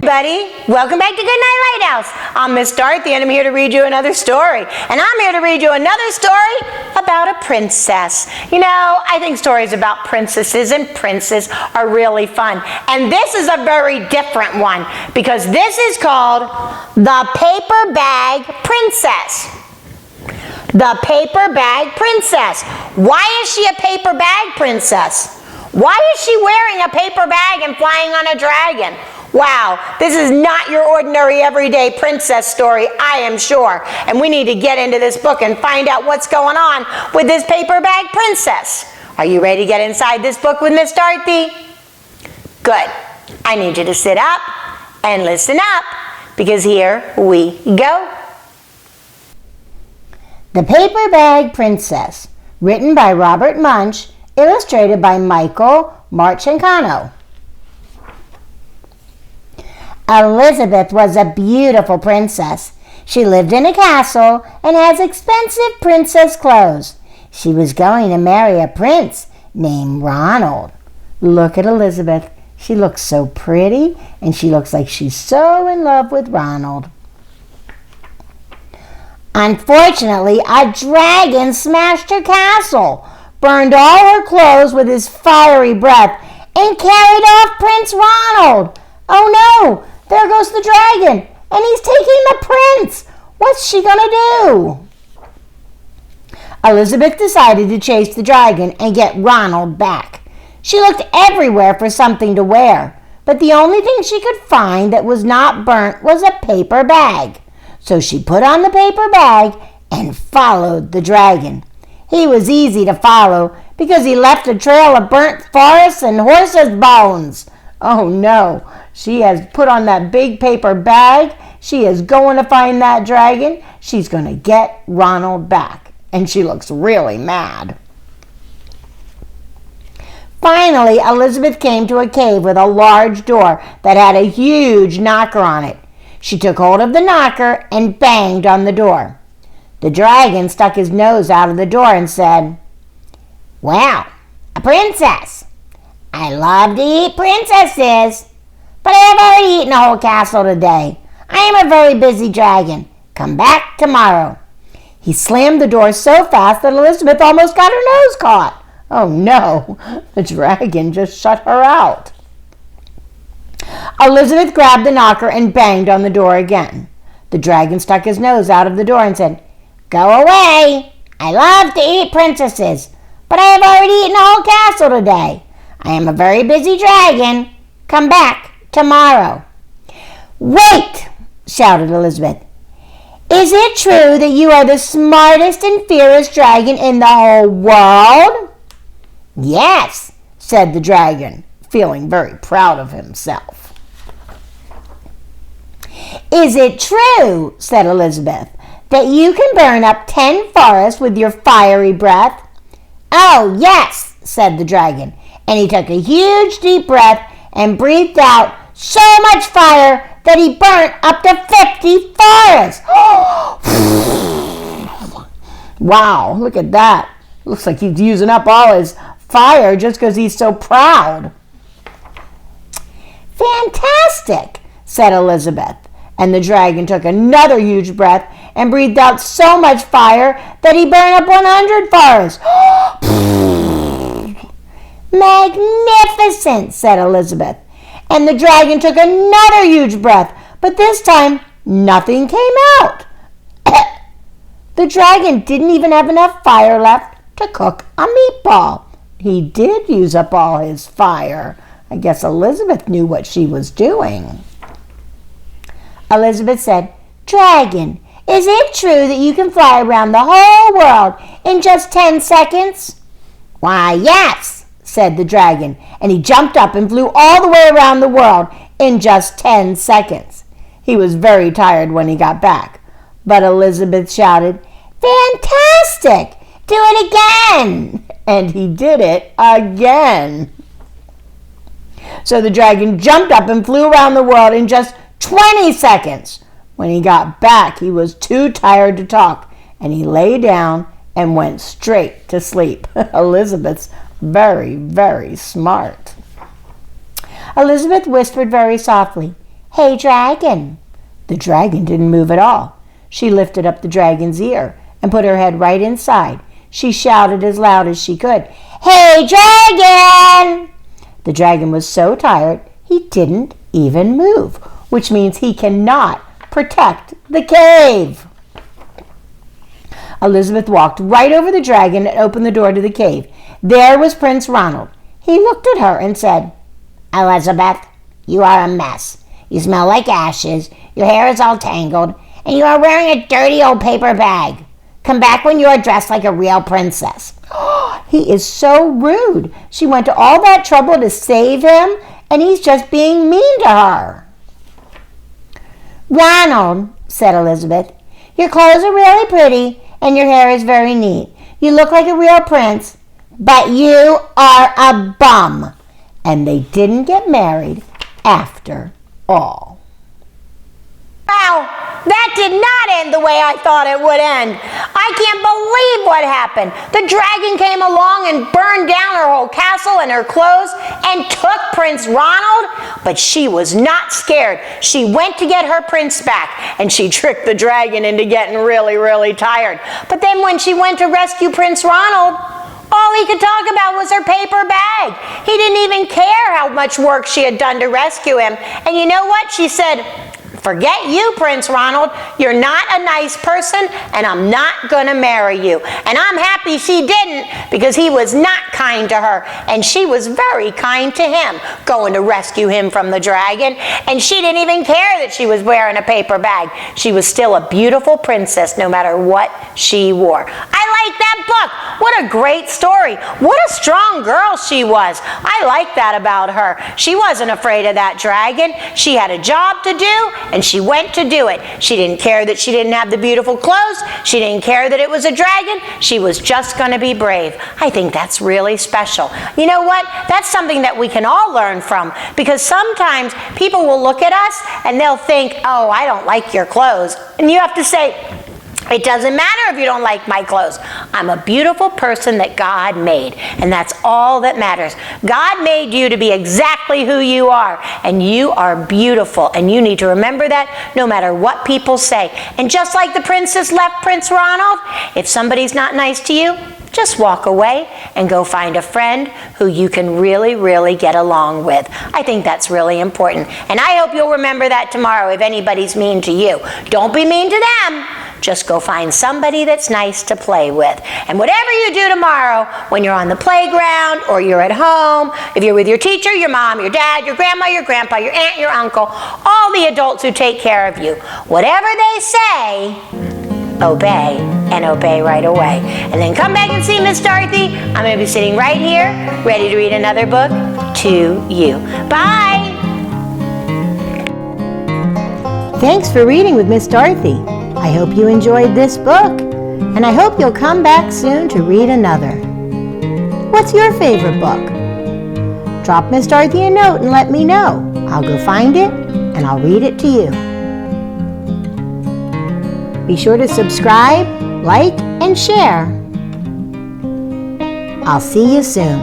Buddy, welcome back to Goodnight Lighthouse. I'm Miss Dorothy and I'm here to read you another story. And I'm here to read you another story about a princess. You know, I think stories about princesses and princes are really fun. And this is a very different one because this is called The Paper Bag Princess. The Paper Bag Princess. Why is she a paper bag princess? Why is she wearing a paper bag and flying on a dragon? Wow, this is not your ordinary everyday princess story, I am sure. And we need to get into this book and find out what's going on with this paper bag princess. Are you ready to get inside this book with Miss Dorothy? Good. I need you to sit up and listen up because here we go. The Paper Bag Princess, written by Robert Munsch, illustrated by Michael Martchenko. Elizabeth was a beautiful princess. She lived in a castle and has expensive princess clothes. She was going to marry a prince named Ronald. Look at Elizabeth. She looks so pretty and she looks like she's so in love with Ronald. Unfortunately, a dragon smashed her castle, burned all her clothes with his fiery breath, and carried off Prince Ronald. Oh no! There goes the dragon, and he's taking the prince. What's she gonna do? Elizabeth decided to chase the dragon and get Ronald back. She looked everywhere for something to wear, but the only thing she could find that was not burnt was a paper bag. So she put on the paper bag and followed the dragon. He was easy to follow because he left a trail of burnt forests and horses' bones. Oh no, she has put on that big paper bag. She is going to find that dragon. She's going to get Ronald back. And she looks really mad. Finally, Elizabeth came to a cave with a large door that had a huge knocker on it. She took hold of the knocker and banged on the door. The dragon stuck his nose out of the door and said, "Well, a princess. I love to eat princesses, but I have already eaten a whole castle today. I am a very busy dragon. Come back tomorrow." He slammed the door so fast that Elizabeth almost got her nose caught. Oh no, the dragon just shut her out. Elizabeth grabbed the knocker and banged on the door again. The dragon stuck his nose out of the door and said, "Go away. I love to eat princesses, but I have already eaten a whole castle today. I am a very busy dragon. Come back tomorrow." "Wait!" shouted Elizabeth. "Is it true that you are the smartest and fiercest dragon in the whole world?" "Yes," said the dragon, feeling very proud of himself. "Is it true," said Elizabeth, "that you can burn up 10 forests with your fiery breath?" "Oh, yes," said the dragon, and he took a huge deep breath and breathed out so much fire that he burnt up to 50 forests. Wow, look at that. Looks like he's using up all his fire just because he's so proud. "Fantastic," said Elizabeth, and the dragon took another huge breath and breathed out so much fire that he burned up 100 forests. "Magnificent," said Elizabeth, and the dragon took another huge breath, but this time nothing came out. The dragon didn't even have enough fire left to cook a meatball. He did use up all his fire. I guess Elizabeth knew what she was doing. Elizabeth said, "Dragon, is it true that you can fly around the whole world in just 10 seconds?" "Why, yes," said the dragon, and he jumped up and flew all the way around the world in just 10 seconds. He was very tired when he got back, but Elizabeth shouted, "Fantastic! Do it again!" And he did it again. So the dragon jumped up and flew around the world in just 20 seconds. When he got back, he was too tired to talk, and he lay down and went straight to sleep. Elizabeth's very, very smart. Elizabeth whispered very softly, "Hey, dragon." The dragon didn't move at all. She lifted up the dragon's ear and put her head right inside. She shouted as loud as she could, "Hey, dragon!" The dragon was so tired he didn't even move, which means he cannot protect the cave. Elizabeth walked right over the dragon and opened the door to the cave. There was Prince Ronald. He looked at her and said, "Elizabeth, you are a mess. You smell like ashes, your hair is all tangled, and you are wearing a dirty old paper bag. Come back when you are dressed like a real princess." He is so rude. She went to all that trouble to save him, and he's just being mean to her. "Ronald," said Elizabeth, "your clothes are really pretty, and your hair is very neat. You look like a real prince, but you are a bum." And they didn't get married after all. Wow, that did not end the way I thought it would end. I can't believe what happened. The dragon came along and burned down her whole castle and her clothes and took Prince Ronald, but she was not scared. She went to get her prince back, and she tricked the dragon into getting really, really tired. But then when she went to rescue Prince Ronald, all he could talk about was her paper bag. He didn't even care how much work she had done to rescue him. And you know what? She said, "Forget you, Prince Ronald. You're not a nice person, and I'm not going to marry you." And I'm happy she didn't, because he was not kind to her, and she was very kind to him, going to rescue him from the dragon. And she didn't even care that she was wearing a paper bag. She was still a beautiful princess, no matter what she wore. I like that book. What a great story. What a strong girl she was. I like that about her. She wasn't afraid of that dragon. She had a job to do, and she went to do it. She didn't care that she didn't have the beautiful clothes. She didn't care that it was a dragon. She was just going to be brave. I think that's really special. You know what? That's something that we can all learn from, because sometimes people will look at us and they'll think, "Oh, I don't like your clothes." And you have to say, "It doesn't matter if you don't like my clothes. I'm a beautiful person that God made, and that's all that matters. God made you to be exactly who you are, and you are beautiful, and you need to remember that no matter what people say." And just like the princess left Prince Ronald, if somebody's not nice to you, just walk away and go find a friend who you can really, really get along with. I think that's really important. And I hope you'll remember that tomorrow if anybody's mean to you. Don't be mean to them. Just go find somebody that's nice to play with. And whatever you do tomorrow, when you're on the playground or you're at home, if you're with your teacher, your mom, your dad, your grandma, your grandpa, your aunt, your uncle, all the adults who take care of you, whatever they say, obey, and obey right away. And then come back and see Miss Dorothy. I'm going to be sitting right here, ready to read another book to you. Bye! Thanks for reading with Miss Dorothy. I hope you enjoyed this book, and I hope you'll come back soon to read another. What's your favorite book? Drop Miss Dorothy a note and let me know. I'll go find it, and I'll read it to you. Be sure to subscribe, like, and share. I'll see you soon.